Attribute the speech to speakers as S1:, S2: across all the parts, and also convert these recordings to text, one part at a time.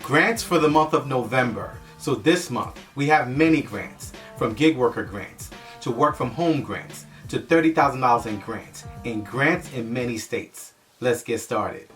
S1: Grants for the month of November. So this month, we have many grants, from gig worker grants, to work from home grants, to $30,000 in grants in many states. Let's get started.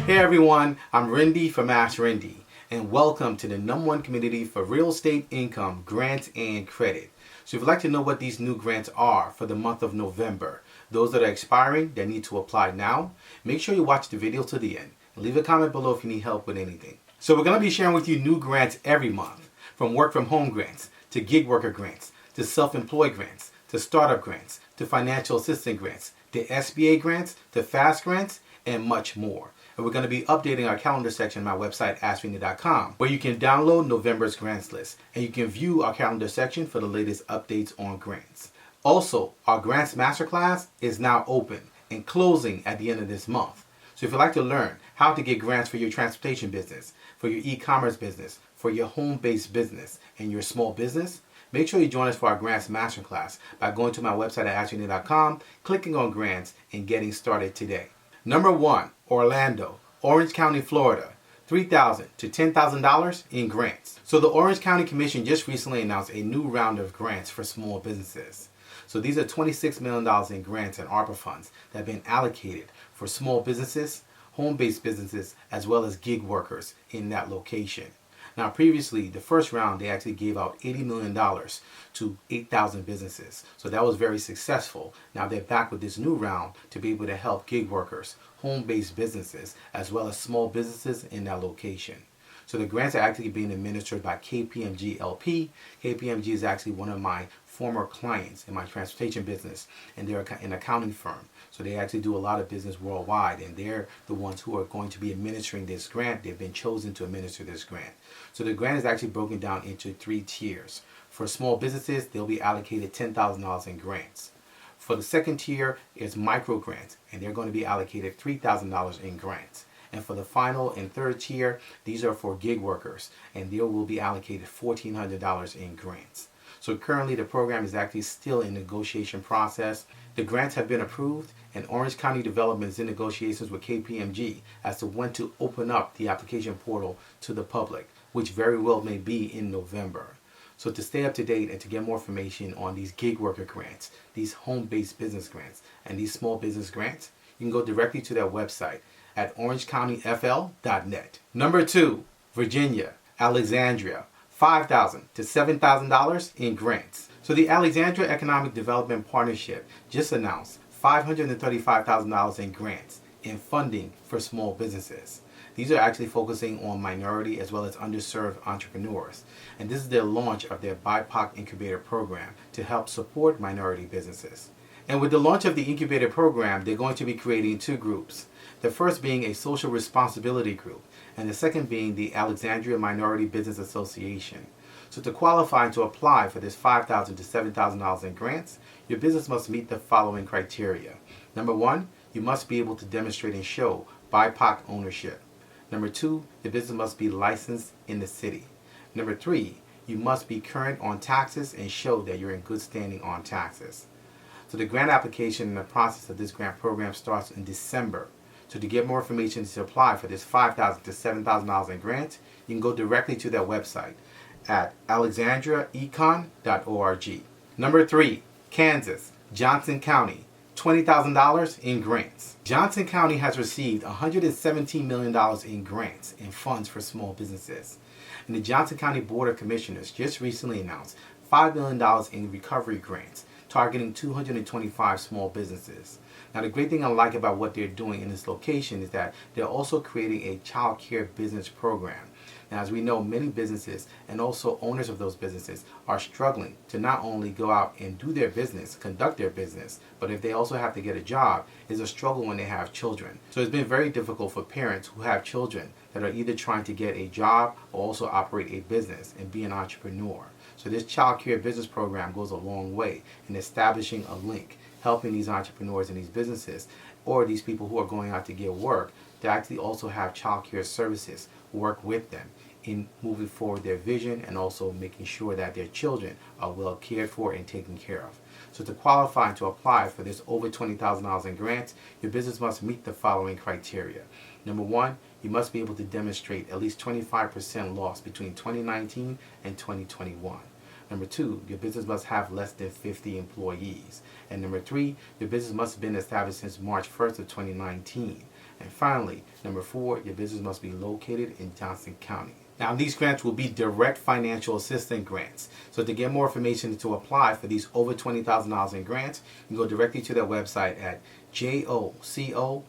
S1: Hey everyone, I'm Rinde from AskRinde, and welcome to the #1 community for real estate income, grants, and credit. So if you'd like to know what these new grants are for the month of November, those that are expiring that need to apply now, make sure you watch the video to the end and leave a comment below if you need help with anything. So we're going to be sharing with you new grants every month, from work from home grants, to gig worker grants, to self-employed grants, to startup grants, to financial assistance grants, to SBA grants, to FAST grants, and much more. And we're going to be updating our calendar section on my website, AskRinde.com, where you can download November's grants list, and you can view our calendar section for the latest updates on grants. Also, our grants masterclass is now open and closing at the end of this month. So if you'd like to learn how to get grants for your transportation business, for your e-commerce business, for your home-based business, and your small business, make sure you join us for our grants masterclass by going to my website at AskRinde.com, clicking on grants, and getting started today. Number 1, Orlando, Orange County, Florida, $3,000 to $10,000 in grants. So the Orange County Commission just recently announced a new round of grants for small businesses. So these are $26 million in grants and ARPA funds that have been allocated for small businesses, home-based businesses, as well as gig workers in that location. Now previously, the first round, they actually gave out $80 million to 8,000 businesses. So that was very successful. Now they're back with this new round to be able to help gig workers, home-based businesses, as well as small businesses in that location. So the grants are actually being administered by KPMG LP. KPMG is actually one of my former clients in my transportation business, and they're an accounting firm. So they actually do a lot of business worldwide, and they're the ones who are going to be administering this grant. They've been chosen to administer this grant. So the grant is actually broken down into 3 tiers. For small businesses, they'll be allocated $10,000 in grants. For the second tier is micro grants, and they're going to be allocated $3,000 in grants. And for the final and third tier, these are for gig workers, and they will be allocated $1,400 in grants. So currently the program is actually still in negotiation process. The grants have been approved, and Orange County Development is in negotiations with KPMG as to when to open up the application portal to the public, which very well may be in November. So to stay up to date and to get more information on these gig worker grants, these home-based business grants, and these small business grants, you can go directly to their website at orangecountyfl.net. Number 2, Virginia, Alexandria, $5,000 to $7,000 in grants. So the Alexandria Economic Development Partnership just announced $535,000 in grants and funding for small businesses. These are actually focusing on minority as well as underserved entrepreneurs. And this is their launch of their BIPOC Incubator Program to help support minority businesses. And with the launch of the Incubator Program, they're going to be creating 2 groups. The first being a social responsibility group, and the second being the Alexandria Minority Business Association. So to qualify and to apply for this $5,000 to $7,000 in grants, your business must meet the following criteria. Number 1, you must be able to demonstrate and show BIPOC ownership. Number 2, the business must be licensed in the city. Number 3, you must be current on taxes and show that you're in good standing on taxes. So the grant application and the process of this grant program starts in December. So to get more information to apply for this $5,000 to $7,000 in grants, you can go directly to their website at alexandriaecon.org. Number 3, Kansas, Johnson County, $20,000 in grants. Johnson County has received $117 million in grants and funds for small businesses. And the Johnson County Board of Commissioners just recently announced $5 million in recovery grants, targeting 225 small businesses. Now the great thing I like about what they're doing in this location is that they're also creating a child care business program. Now as we know, many businesses and also owners of those businesses are struggling to not only go out and do their business, conduct their business, but if they also have to get a job, it's a struggle when they have children. So it's been very difficult for parents who have children that are either trying to get a job or also operate a business and be an entrepreneur. So this child care business program goes a long way in establishing a link, helping these entrepreneurs and these businesses or these people who are going out to get work to actually also have child care services work with them in moving forward their vision and also making sure that their children are well cared for and taken care of. So to qualify and to apply for this over $20,000 in grants, your business must meet the following criteria. Number one, you must be able to demonstrate at least 25% loss between 2019 and 2021. Number two, your business must have less than 50 employees. And number three, your business must have been established since March 1st of 2019. And finally, number four, your business must be located in Johnson County. Now, these grants will be direct financial assistance grants. So to get more information to apply for these over $20,000 in grants, you can go directly to their website at jocogov.org.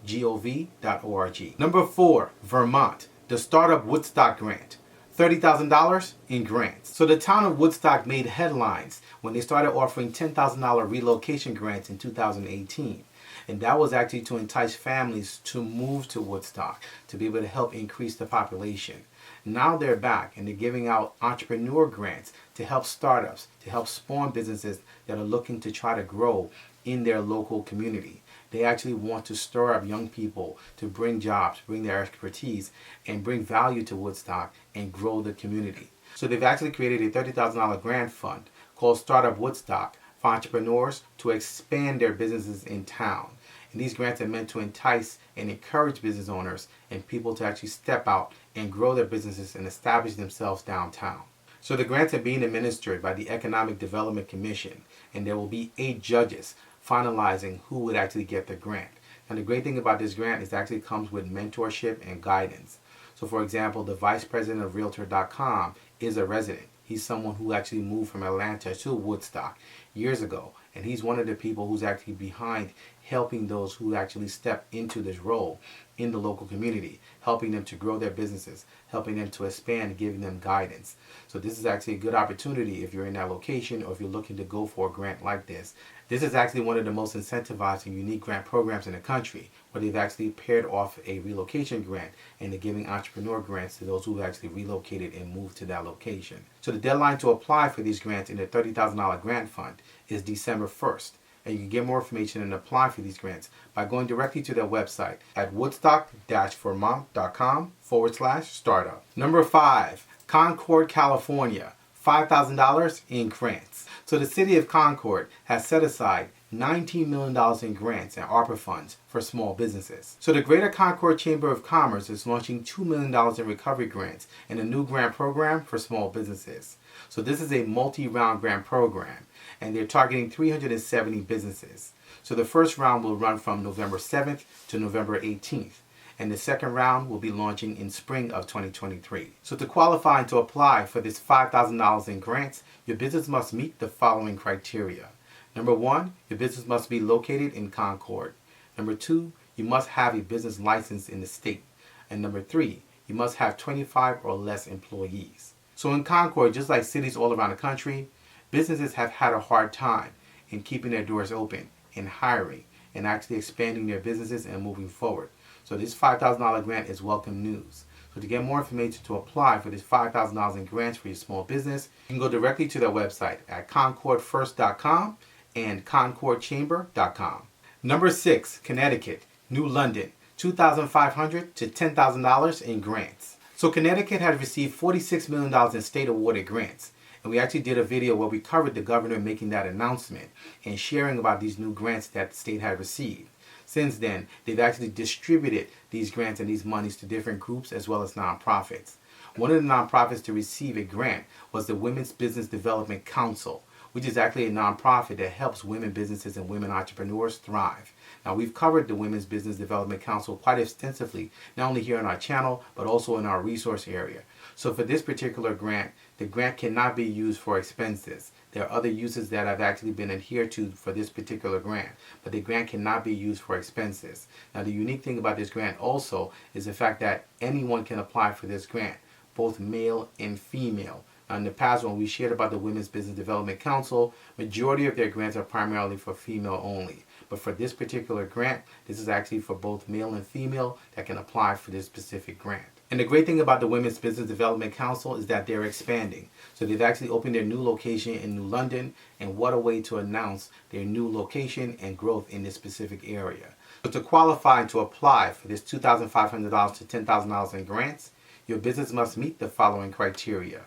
S1: Number four, Vermont, the Startup Woodstock Grant. $30,000 in grants. So the town of Woodstock made headlines when they started offering $10,000 relocation grants in 2018. And that was actually to entice families to move to Woodstock to be able to help increase the population. Now they're back and they're giving out entrepreneur grants to help startups, to help spawn businesses that are looking to try to grow in their local community. They actually want to stir up young people to bring jobs, bring their expertise, and bring value to Woodstock and grow the community. So they've actually created a $30,000 grant fund called Startup Woodstock for entrepreneurs to expand their businesses in town. And these grants are meant to entice and encourage business owners and people to actually step out and grow their businesses and establish themselves downtown. So the grants are being administered by the Economic Development Commission, and there will be 8 judges finalizing who would actually get the grant. And the great thing about this grant is it actually comes with mentorship and guidance. So for example, the vice president of Realtor.com is a resident. He's someone who actually moved from Atlanta to Woodstock years ago. And he's one of the people who's actually behind helping those who actually step into this role in the local community, helping them to grow their businesses, helping them to expand, giving them guidance. So this is actually a good opportunity if you're in that location or if you're looking to go for a grant like this. This is actually one of the most incentivized and unique grant programs in the country, where they've actually paired off a relocation grant and they're giving entrepreneur grants to those who've actually relocated and moved to that location. So the deadline to apply for these grants in the $30,000 grant fund is December 1st. And you can get more information and apply for these grants by going directly to their website at woodstock-vermont.com/startup. Number 5, Concord, California, $5,000 in grants. So the city of Concord has set aside $19 million in grants and ARPA funds for small businesses. So the Greater Concord Chamber of Commerce is launching $2 million in recovery grants and a new grant program for small businesses. So this is a multi-round grant program, and they're targeting 370 businesses. So the first round will run from November 7th to November 18th. And the second round will be launching in spring of 2023. So to qualify and to apply for this $5,000 in grants, your business must meet the following criteria. Number 1, your business must be located in Concord. Number 2, you must have a business license in the state. And number 3, you must have 25 or less employees. So in Concord, just like cities all around the country, businesses have had a hard time in keeping their doors open, in hiring, and actually expanding their businesses and moving forward. So this $5,000 grant is welcome news. So to get more information to apply for this $5,000 in grants for your small business, you can go directly to their website at concordfirst.com and concordchamber.com. Number 6, Connecticut, New London, $2,500 to $10,000 in grants. So Connecticut has received $46 million in state awarded grants. And we actually did a video where we covered the governor making that announcement and sharing about these new grants that the state had received. Since then, they've actually distributed these grants and these monies to different groups as well as nonprofits. One of the nonprofits to receive a grant was the Women's Business Development Council, which is actually a nonprofit that helps women businesses and women entrepreneurs thrive. Now, we've covered the Women's Business Development Council quite extensively, not only here on our channel, but also in our resource area. So for this particular grant, the grant cannot be used for expenses. There are other uses that have actually been adhered to for this particular grant, but the grant cannot be used for expenses. Now, the unique thing about this grant also is the fact that anyone can apply for this grant, both male and female. Now, in the past, when we shared about the Women's Business Development Council, majority of their grants are primarily for female only. But for this particular grant, this is actually for both male and female that can apply for this specific grant. And the great thing about the Women's Business Development Council is that they're expanding. So they've actually opened their new location in New London, and what a way to announce their new location and growth in this specific area. So to qualify and to apply for this $2,500 to $10,000 in grants, your business must meet the following criteria.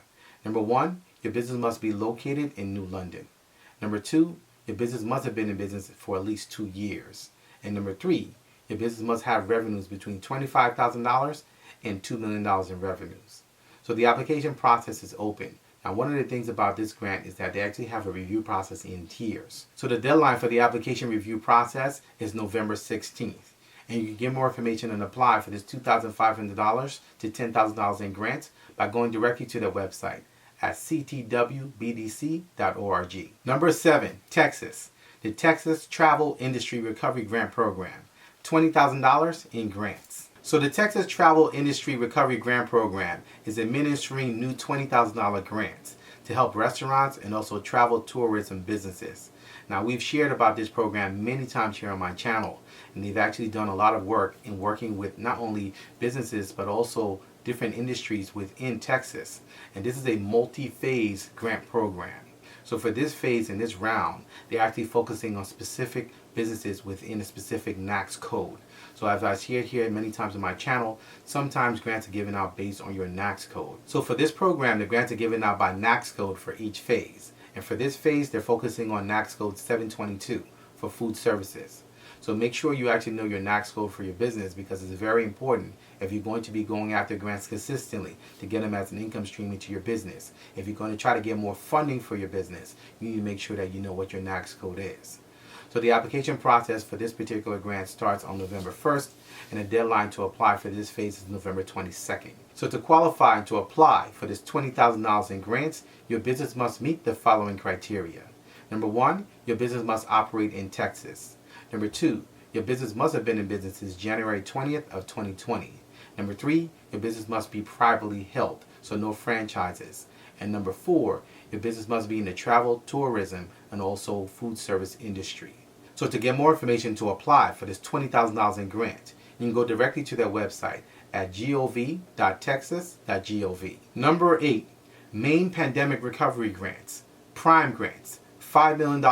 S1: Number 1, your business must be located in New London. Number 2, your business must have been in business for at least 2 years. And number 3, your business must have revenues between $25,000 and $2 million in revenues. So the application process is open. Now, one of the things about this grant is that they actually have a review process in tiers. So the deadline for the application review process is November 16th. And you can get more information and apply for this $2,500 to $10,000 in grants by going directly to their website at ctwbdc.org. Number 7, Texas. The Texas Travel Industry Recovery Grant Program. $20,000 in grants. So the Texas Travel Industry Recovery Grant Program is administering new $20,000 grants to help restaurants and also travel tourism businesses. Now, we've shared about this program many times here on my channel, and they've actually done a lot of work in working with not only businesses but also different industries within Texas. And this is a multi-phase grant program. So for this phase and this round, they're actually focusing on specific businesses within a specific NAICS code. So as I shared here many times on my channel, sometimes grants are given out based on your NAICS code. So for this program, the grants are given out by NAICS code for each phase. And for this phase, they're focusing on NAICS code 722 for food services. So make sure you actually know your NAICS code for your business, because it's very important if you're going to be going after grants consistently to get them as an income stream into your business. If you're going to try to get more funding for your business, you need to make sure that you know what your NAICS code is. So the application process for this particular grant starts on November 1st, and the deadline to apply for this phase is November 22nd. So to qualify and to apply for this $20,000 in grants, your business must meet the following criteria. Number 1, your business must operate in Texas. Number 2, your business must have been in business since January 20th of 2020. Number 3, your business must be privately held, so no franchises. And number 4, your business must be in the travel, tourism, and also food service industry. So to get more information to apply for this $20,000 in grant, you can go directly to their website at gov.texas.gov. Number 8, Maine Pandemic Recovery Grants, Prime Grants, $5 million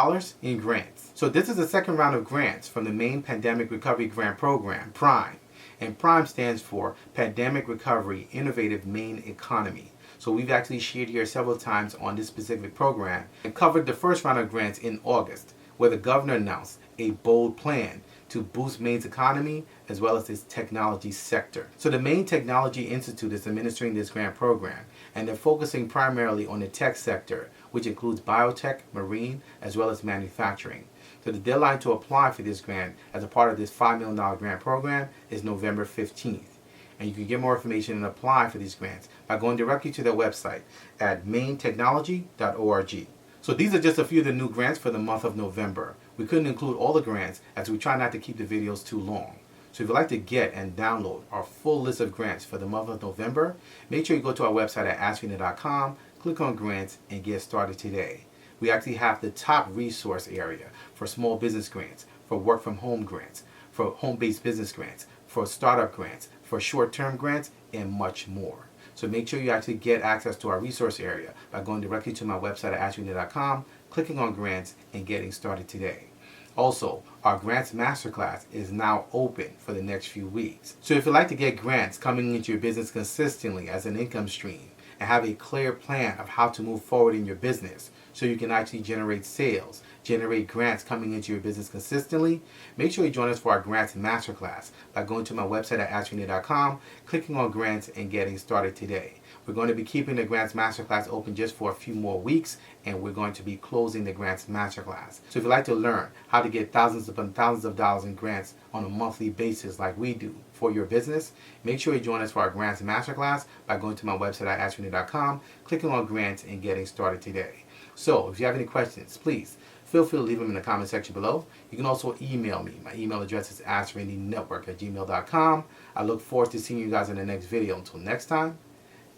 S1: in grants. So this is the second round of grants from the Maine Pandemic Recovery Grant Program, PRIME. And PRIME stands for Pandemic Recovery Innovative Maine Economy. So we've actually shared here several times on this specific program and covered the first round of grants in August, where the governor announced a bold plan to boost Maine's economy as well as its technology sector. So the Maine Technology Institute is administering this grant program, and they're focusing primarily on the tech sector, which includes biotech, marine, as well as manufacturing. So the deadline to apply for this grant as a part of this $5 million grant program is November 15th. And you can get more information and apply for these grants by going directly to their website at mainetechnology.org. So these are just a few of the new grants for the month of November. We couldn't include all the grants as we try not to keep the videos too long. So if you'd like to get and download our full list of grants for the month of November, make sure you go to our website at AskRinde.com, click on grants, and get started today. We actually have the top resource area for small business grants, for work from home grants, for home-based business grants, for startup grants, for short-term grants, and much more. So make sure you actually get access to our resource area by going directly to my website at AskRinde.com, clicking on grants, and getting started today. Also, our Grants Masterclass is now open for the next few weeks. So if you'd like to get grants coming into your business consistently as an income stream and have a clear plan of how to move forward in your business so you can actually generate sales, generate grants coming into your business consistently, make sure you join us for our Grants Masterclass by going to my website at AskRinde.com, clicking on grants, and getting started today. We're going to be keeping the Grants Masterclass open just for a few more weeks, and we're going to be closing the Grants Masterclass. So if you'd like to learn how to get thousands upon thousands of dollars in grants on a monthly basis like we do for your business, make sure you join us for our Grants Masterclass by going to my website at AskRinde.com, clicking on grants, and getting started today. So if you have any questions, please feel free to leave them in the comment section below. You can also email me. My email address is AskRindeNetwork@gmail.com. I look forward to seeing you guys in the next video. Until next time,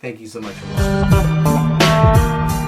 S1: thank you so much for watching.